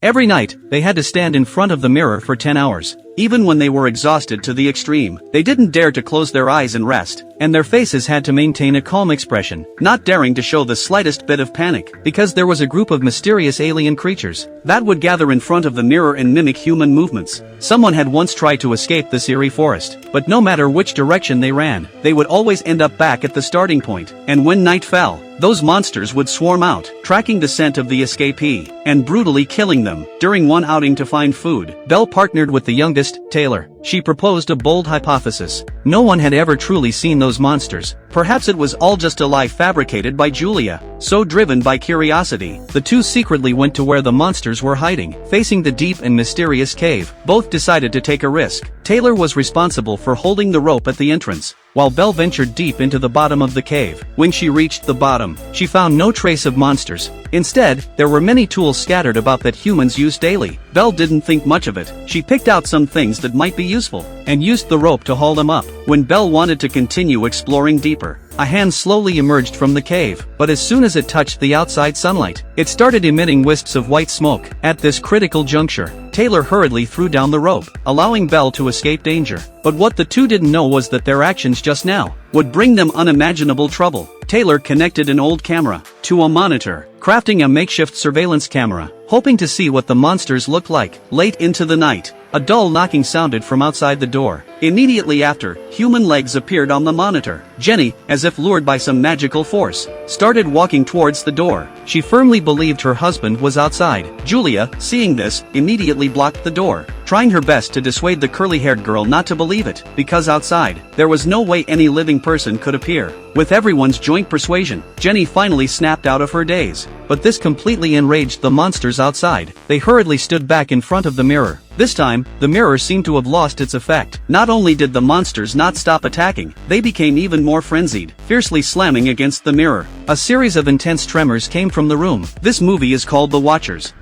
Every night, they had to stand in front of the mirror for 10 hours. Even when they were exhausted to the extreme, they didn't dare to close their eyes and rest, and their faces had to maintain a calm expression, not daring to show the slightest bit of panic, because there was a group of mysterious alien creatures that would gather in front of the mirror and mimic human movements. Someone had once tried to escape this eerie forest, but no matter which direction they ran, they would always end up back at the starting point, and when night fell, those monsters would swarm out, tracking the scent of the escapee, and brutally killing them. During one outing to find food, Belle partnered with the youngest, Taylor. She proposed a bold hypothesis. No one had ever truly seen those monsters. Perhaps it was all just a lie fabricated by Julia. So driven by curiosity, the two secretly went to where the monsters were hiding, facing the deep and mysterious cave. Both decided to take a risk. Taylor was responsible for holding the rope at the entrance, while Belle ventured deep into the bottom of the cave. When she reached the bottom, she found no trace of monsters. Instead, there were many tools scattered about that humans use daily. Belle didn't think much of it. She picked out some things that might be useful, and used the rope to haul them up. When Belle wanted to continue exploring deeper, a hand slowly emerged from the cave, but as soon as it touched the outside sunlight, it started emitting wisps of white smoke. At this critical juncture, Taylor hurriedly threw down the rope, allowing Belle to escape danger. But what the two didn't know was that their actions just now would bring them unimaginable trouble. Taylor connected an old camera to a monitor, crafting a makeshift surveillance camera, hoping to see what the monsters looked like. Late into the night, a dull knocking sounded from outside the door. Immediately after, human legs appeared on the monitor. Jenny, as if lured by some magical force, started walking towards the door. She firmly believed her husband was outside. Julia, seeing this, immediately blocked the door, trying her best to dissuade the curly-haired girl not to believe it, because outside, there was no way any living person could appear. With everyone's joint persuasion, Jenny finally snapped out of her daze. But this completely enraged the monsters outside. They hurriedly stood back in front of the mirror. This time, the mirror seemed to have lost its effect. Not only did the monsters not stop attacking, they became even more frenzied, fiercely slamming against the mirror. A series of intense tremors came from the room. This movie is called The Watchers.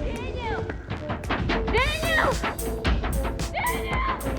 Daniel!